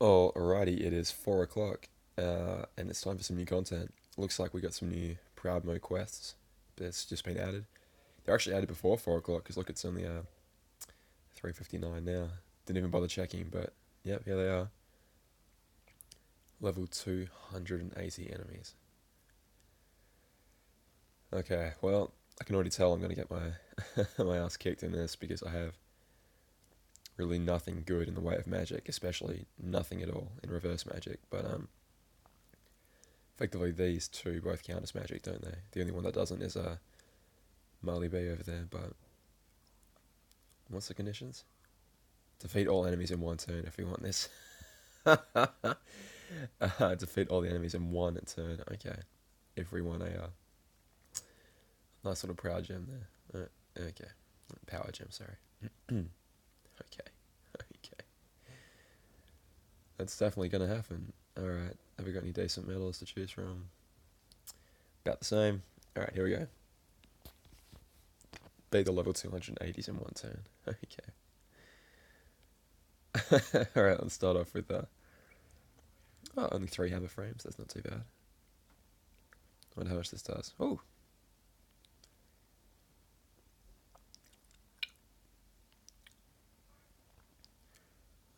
Alrighty, it is 4 o'clock, and it's time for some new content. Looks like we got some new Proud Mo quests that's just been added. They're actually added before 4 o'clock, because look, it's only 3:59 now. Didn't even bother checking, but yep, here they are. Level 280 enemies. Okay, well, I can already tell I'm going to get my, my ass kicked in this, because I have really nothing good in the way of magic, especially nothing at all in reverse magic, but effectively, these two both count as magic, don't they? The only one that doesn't is Marley B over there, but what's the conditions? Defeat all enemies in one turn if we want this. Defeat all the enemies in one turn, okay. If we want a nice little proud gem there. Okay. Power gem, sorry. Okay. Okay. That's definitely going to happen. Alright, have we got any decent medals to choose from? About the same. Alright, here we go. Be the level 280s in one turn. Okay. Alright, let's start off with only 3 hammer frames, that's not too bad. I wonder how much this does. Oh!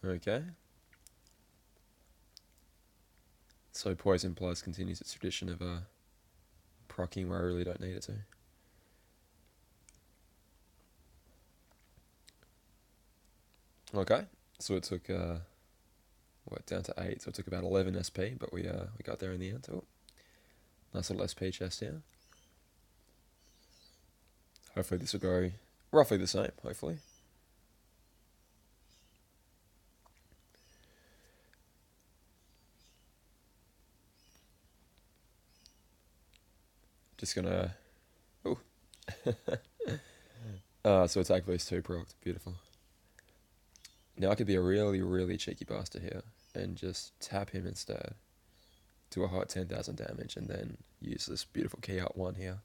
Okay. So Poison Plus continues its tradition of proccing where I really don't need it to. Okay, so it took down to 8, so it took about 11 SP, but we got there in the end. Oh, nice little SP chest here. Hopefully this will go roughly the same, hopefully. Just gonna... Oh. So attack boost 2 procced, beautiful. Now I could be a really, really cheeky bastard here and just tap him instead. Do a hot 10,000 damage and then use this beautiful key out 1 here.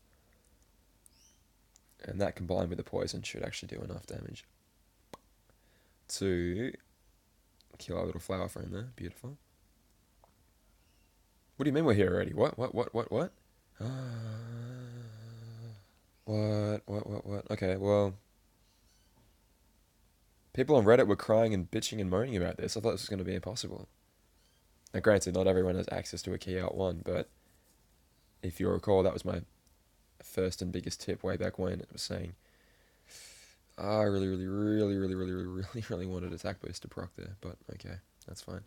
And that combined with the poison should actually do enough damage to kill our little flower frame there. Beautiful. What do you mean we're here already? What? What? What? Okay, well... People on Reddit were crying and bitching and moaning about this. I thought this was going to be impossible. Now granted, not everyone has access to a key out 1, but if you recall, that was my first and biggest tip way back when. It was saying, I really wanted attack boost to proc there, but okay, that's fine.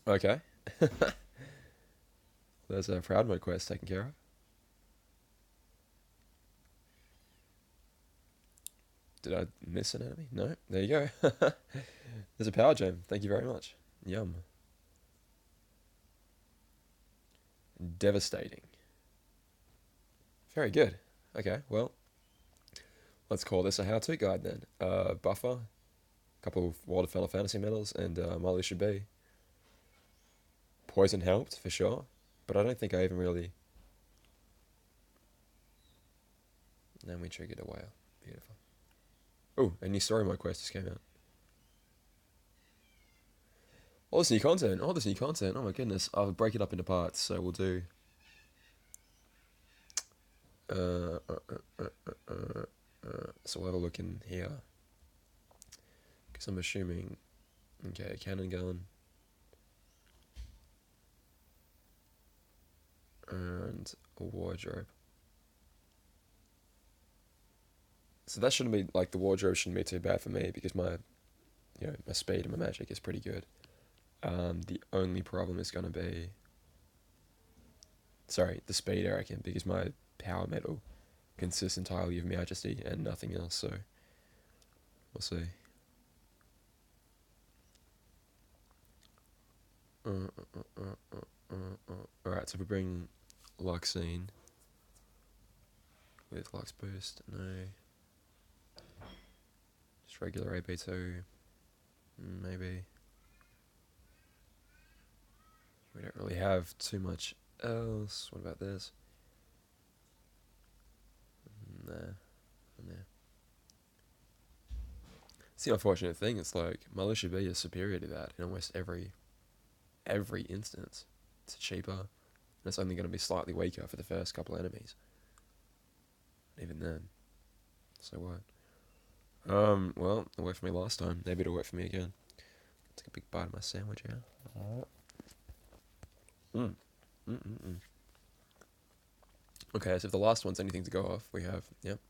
Okay. There's a Proud Mode quest taken care of. Did I miss an enemy? No. There you go. There's a power gem. Thank you very much. Yum. Devastating. Very good. Okay, well, let's call this a how-to guide then. Buffer, a couple of World of Final Fantasy medals, and Molly should be. Poison helped, for sure, but I don't think I even really... Then we triggered a whale. Beautiful. Oh, a new story mode quest just came out. Oh, this new content. Oh, this new content. Oh my goodness. I'll break it up into parts, so we'll do... So we'll have a look in here. Because I'm assuming... Okay, cannon gun. And a wardrobe. So that shouldn't be, like, the wardrobe shouldn't be too bad for me, because my, my speed and my magic is pretty good. The only problem is going to be... Sorry, the speed, I reckon, because my power metal consists entirely of majesty and nothing else, so... We'll see. Alright, so we bring Luxine with Lux Boost, no. Just regular AB2, maybe. We don't really have too much else. What about this? Nah. It's the unfortunate thing. It's like Militia B is superior to that in almost every instance. It's cheaper, and it's only going to be slightly weaker for the first couple enemies. Even then, so what? Well, it worked for me last time. Maybe it'll work for me again. Take a big bite of my sandwich here. Mm. Mm-mm-mm. Okay, so if the last one's anything to go off, we have, yep,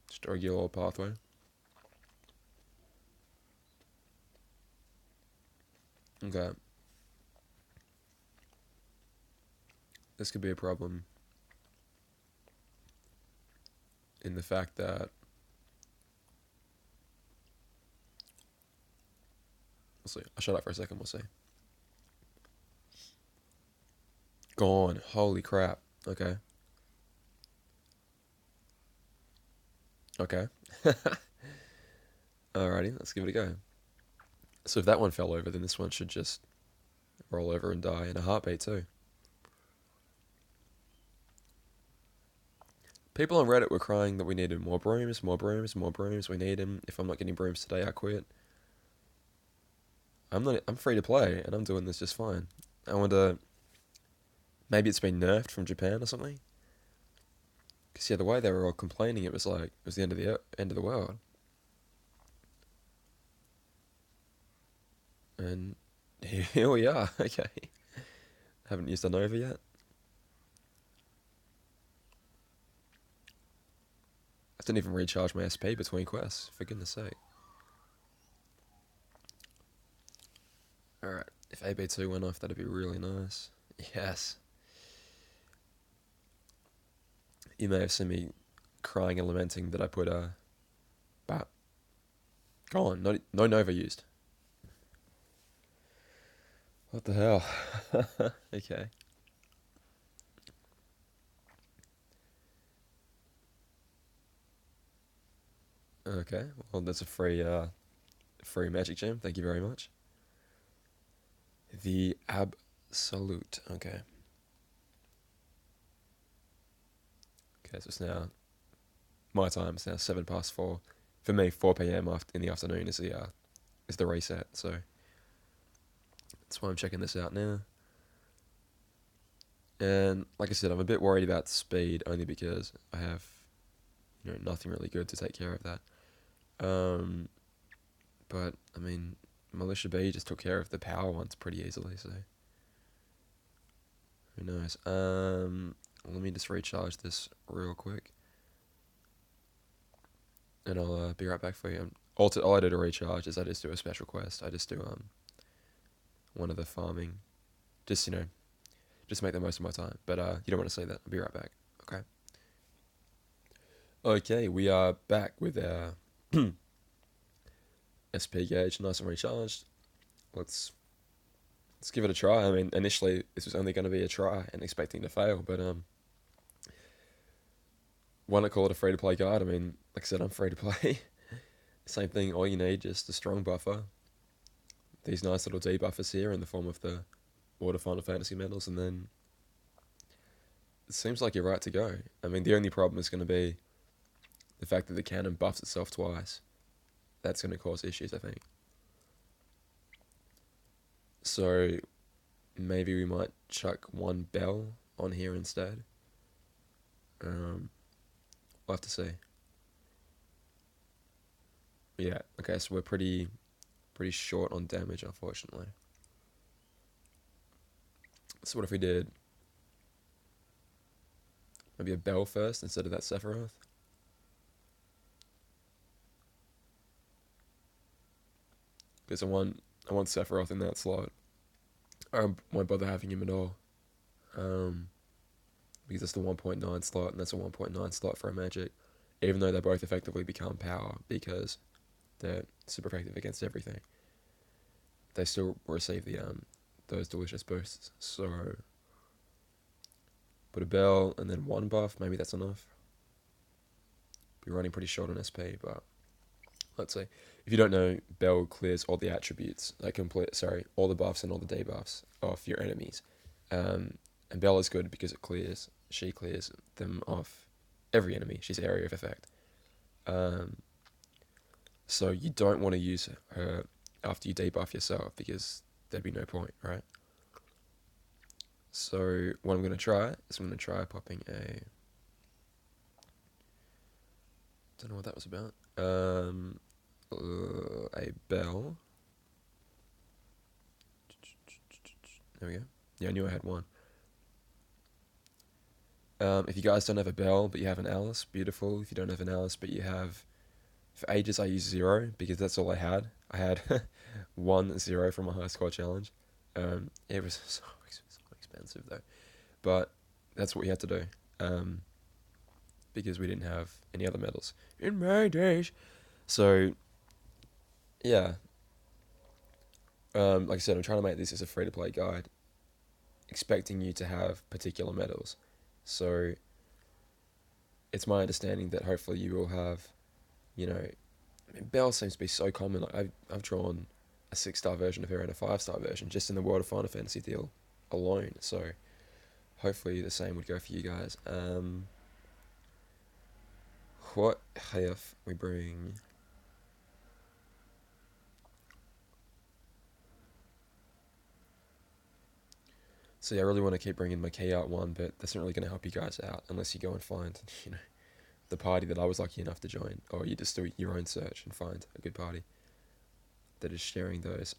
just a regular old pathway. Okay. This could be a problem in the fact that, we'll see. I'll shut up for a second, we'll see. Gone. Holy crap. Okay. Okay. Alrighty, let's give it a go. So if that one fell over, then this one should just roll over and die in a heartbeat too. People on Reddit were crying that we needed more brooms, more brooms, more brooms. We need them. If I'm not getting brooms today, I quit. I'm free to play, and I'm doing this just fine. I wonder, maybe it's been nerfed from Japan or something. Because yeah, the way they were all complaining, it was like it was the end of the world. And here we are. Okay, haven't used a Nova yet. I didn't even recharge my SP between quests. For goodness sake. Alright, if AB2 went off, that'd be really nice. Yes. You may have seen me crying and lamenting that I put but go on, no Nova used. What the hell? Okay. Okay, well that's a free magic gem, thank you very much. The Absolute, okay. Okay, so it's now my time. It's now 4:07. For me, 4 p.m. in the afternoon is the reset. So that's why I'm checking this out now. And like I said, I'm a bit worried about speed only because I have nothing really good to take care of that. But I mean, Militia B just took care of the power ones pretty easily. So who knows? Let me just recharge this real quick. And I'll be right back for you. All I do to recharge is I just do a special quest. I just do one of the farming, just just make the most of my time. But you don't want to see that. I'll be right back. Okay. Okay, we are back with our SP gauge, nice and recharged. Let's give it a try. I mean, initially this was only going to be a try and expecting to fail, but why not call it a free to play guide? I mean, like I said, I'm free to play. Same thing, all you need, just a strong buffer. These nice little debuffers here in the form of the Order Final Fantasy medals, and then it seems like you're right to go. I mean, the only problem is going to be the fact that the cannon buffs itself twice. That's going to cause issues, I think. So maybe we might chuck one bell on here instead. We'll have to see. Yeah, okay, so we're pretty short on damage, unfortunately. So what if we did maybe a bell first instead of that Sephiroth? Because I want Sephiroth in that slot. I won't bother having him at all. Because it's the 1.9 slot, and that's a 1.9 slot for a magic. Even though they both effectively become power because they're super effective against everything, they still receive the those delicious boosts. So put a bell and then one buff, maybe that's enough. Be running pretty short on SP, but let's see. If you don't know, bell clears all the attributes, all the buffs and all the debuffs off your enemies. And bell is good because she clears them off every enemy. She's area of effect. So you don't want to use her after you debuff yourself because there'd be no point, right? So what I'm going to try is I'm going to try popping a... Don't know what that was about. A bell. There we go. Yeah, I knew I had one. If you guys don't have a bell but you have an Alice, beautiful. If you don't have an Alice but you have... For ages I used 0 because that's all I had. I had 1-0 from a high score challenge. It was so expensive though. But that's what we had to do. Because we didn't have any other medals in my days. So, yeah. Like I said, I'm trying to make this as a free-to-play guide, expecting you to have particular medals. So, it's my understanding that hopefully you will have, you know, Belle seems to be so common. Like I've drawn a 6-star version of her and a 5-star version just in the World of Final Fantasy deal alone. So, hopefully the same would go for you guys. What if we bring... So yeah, I really want to keep bringing my key out one, but that's not really going to help you guys out unless you go and find, you know, the party that I was lucky enough to join, or you just do your own search and find a good party that is sharing those.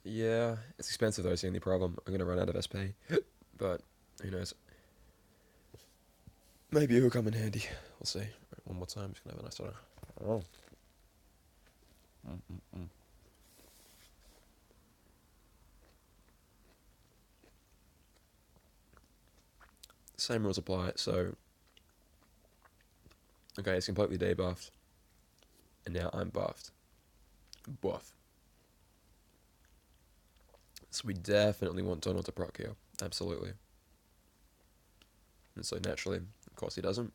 Yeah, it's expensive though, is the only problem. I'm going to run out of SP, but who knows. Maybe it will come in handy. We'll see. Right, one more time, just going to have a nice one. Oh. Same rules apply, so... Okay, it's completely debuffed. And now I'm buffed. Buff. So we definitely want Donald to proc here. Absolutely. And so naturally, of course he doesn't.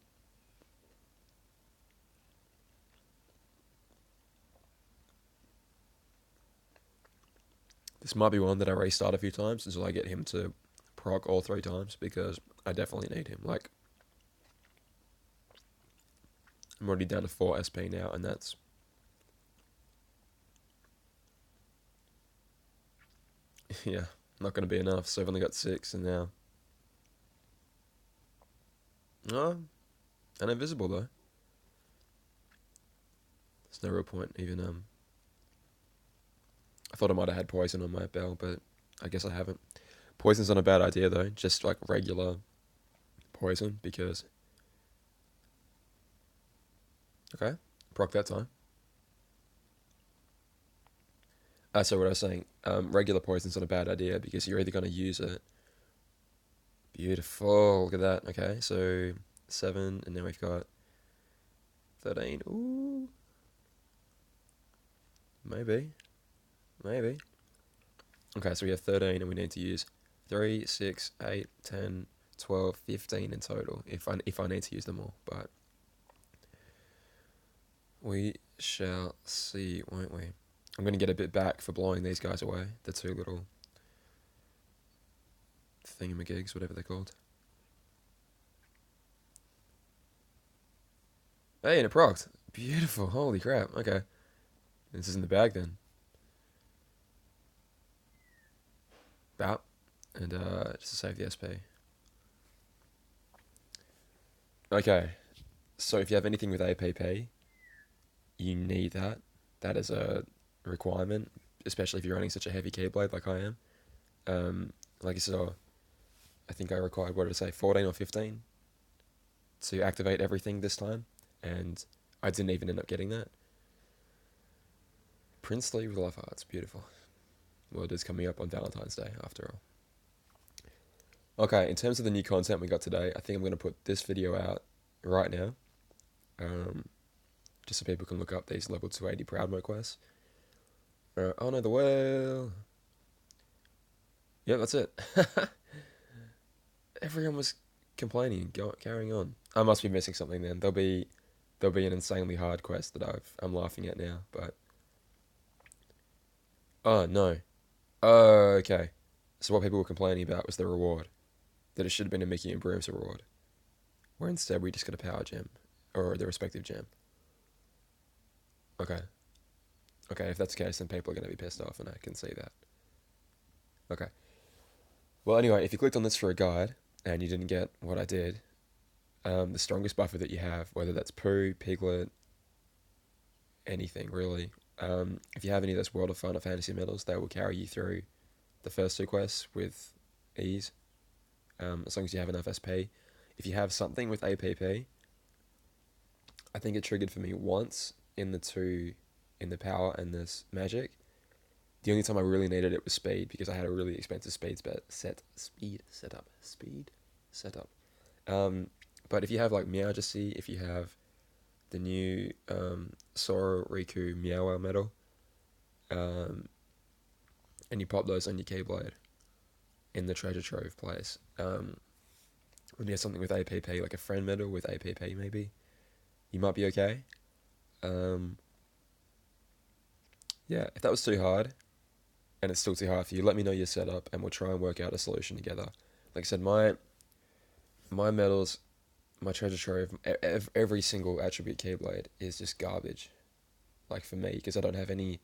This might be one that I restart a few times until I get him to proc all 3 times, because I definitely need him. Like, I'm already down to 4 SP now, and that's... yeah, not going to be enough, so I've only got 6, and now... Oh, and invisible though. There's no real point even, I thought I might have had poison on my bell, but I guess I haven't. Poison's not a bad idea though, just like regular poison, because... Okay, proc that time. So what I was saying, regular poison's not a bad idea, because you're either going to use it... Beautiful, look at that. Okay, so 7, and now we've got 13. Ooh. Maybe. Okay, so we have 13, and we need to use 3, 6, 8, 10, 12, 15 in total, if I need to use them all, but we shall see, won't we? I'm going to get a bit back for blowing these guys away, the 2 little thingamagigs, whatever they're called. Hey, and it procced. Beautiful, holy crap, okay. This is in the bag then. Bow. And just to save the SP. Okay, so if you have anything with APP, you need that. That is a requirement, especially if you're running such a heavy Keyblade like I am. Like I said, I think I required, what did I say, 14 or 15 to activate everything this time, and I didn't even end up getting that. Princely with Love Hearts, beautiful. Well, it is coming up on Valentine's Day, after all. Okay, in terms of the new content we got today, I think I'm going to put this video out right now, just so people can look up these level 280 Proud Mode quests. Oh no, the whale! Yeah, that's it. Everyone was complaining, carrying on. I must be missing something then. There'll be an insanely hard quest that I'm laughing at now, but... Oh, no. Okay. So what people were complaining about was the reward. That it should have been a Mickey and Brooms reward. where instead we just got a power gem, or the respective gem. Okay. Okay, if that's the case, then people are going to be pissed off, and I can see that. Okay. Well, anyway, if you clicked on this for a guide, and you didn't get what I did, the strongest buffer that you have, whether that's poo, piglet, anything really, if you have any of those World of Fun or Fantasy medals, they will carry you through the first two quests with ease, as long as you have enough SP. If you have something with APP, I think it triggered for me once in the power and this magic. The only time I really needed it was speed, because I had a really expensive speed setup. But if you have like Meowjesty, if you have the new Sora Riku Meow medal, and you pop those on your Keyblade in the treasure trove place, when you have something with APP, like a friend medal with APP maybe, you might be okay. Yeah, if that was too hard, and it's still too hard for you, let me know your setup, and we'll try and work out a solution together. Like I said, my medals, my treasure trove, every single attribute Keyblade is just garbage. Like for me, because I don't have any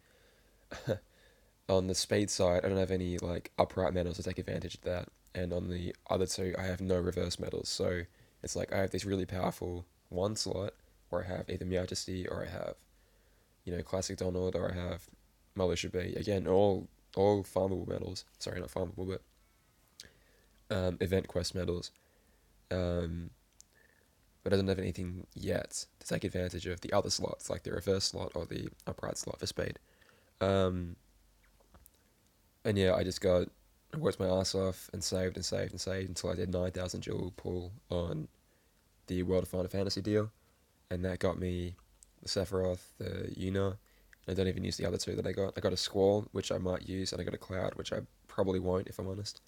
on the speed side. I don't have any like upright medals to take advantage of that, and on the other two, I have no reverse medals. So it's like I have this really powerful one slot where I have either Meowjesty, or I have, Classic Donald, or I have Militia B. Again, all farmable medals. Sorry, not farmable, but event quest medals. But I don't have anything yet to take advantage of the other slots, like the reverse slot or the upright slot for speed. And yeah, I worked my ass off and saved and saved and saved until I did 9,000 jewel pull on the World of Final Fantasy deal, and that got me the Sephiroth, the Yuna. I don't even use the other two that I got. I got a Squall, which I might use, and I got a Cloud, which I probably won't, if I'm honest.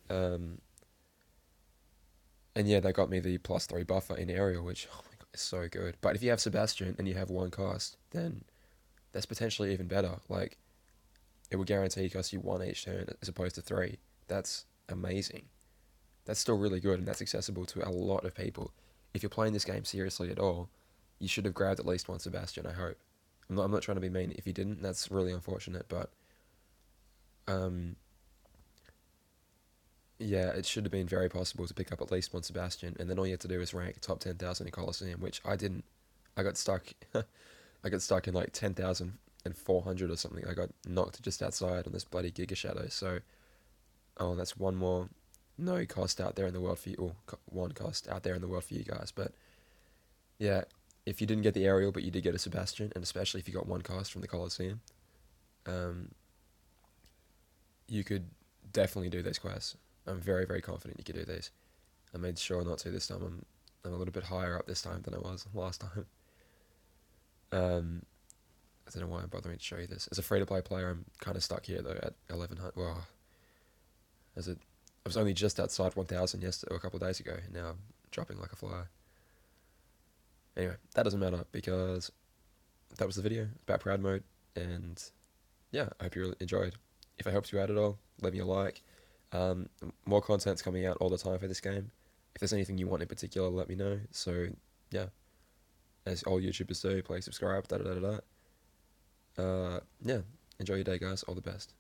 Um, and yeah, that got me the +3 buffer in Aerial, which, oh my god, is so good. But if you have Sebastian and you have one cost, then that's potentially even better. Like, it will guarantee cost you one each turn as opposed to three. That's amazing. That's still really good, and that's accessible to a lot of people. If you're playing this game seriously at all, you should have grabbed at least one Sebastian, I hope. I'm not trying to be mean if you didn't, that's really unfortunate, but um, yeah, it should have been very possible to pick up at least one Sebastian, and then all you had to do is rank top 10,000 in Colosseum, which I didn't. I got stuck. I got stuck in like 10,400 or something. I got knocked just outside on this bloody Giga Shadow. So, oh, that's one more no cost out there in the world for you, or one cost out there in the world for you guys. But yeah, if you didn't get the Aerial, but you did get a Sebastian, and especially if you got one cost from the Colosseum, um, you could definitely do these quests. I'm very, very confident you could do these. I made sure not to this time. I'm a little bit higher up this time than I was last time. I don't know why I'm bothering to show you this. As a free-to-play player, I'm kind of stuck here, though, at 1100. Well, I was only just outside 1000 yesterday, or a couple of days ago, and now I'm dropping like a fly. Anyway, that doesn't matter, because that was the video about Proud Mode, and yeah, I hope you really enjoyed. If it helps you out at all, leave me a like. More content's coming out all the time for this game. If there's anything you want in particular, let me know. So, yeah, as all YouTubers do, please subscribe, yeah, enjoy your day, guys. All the best.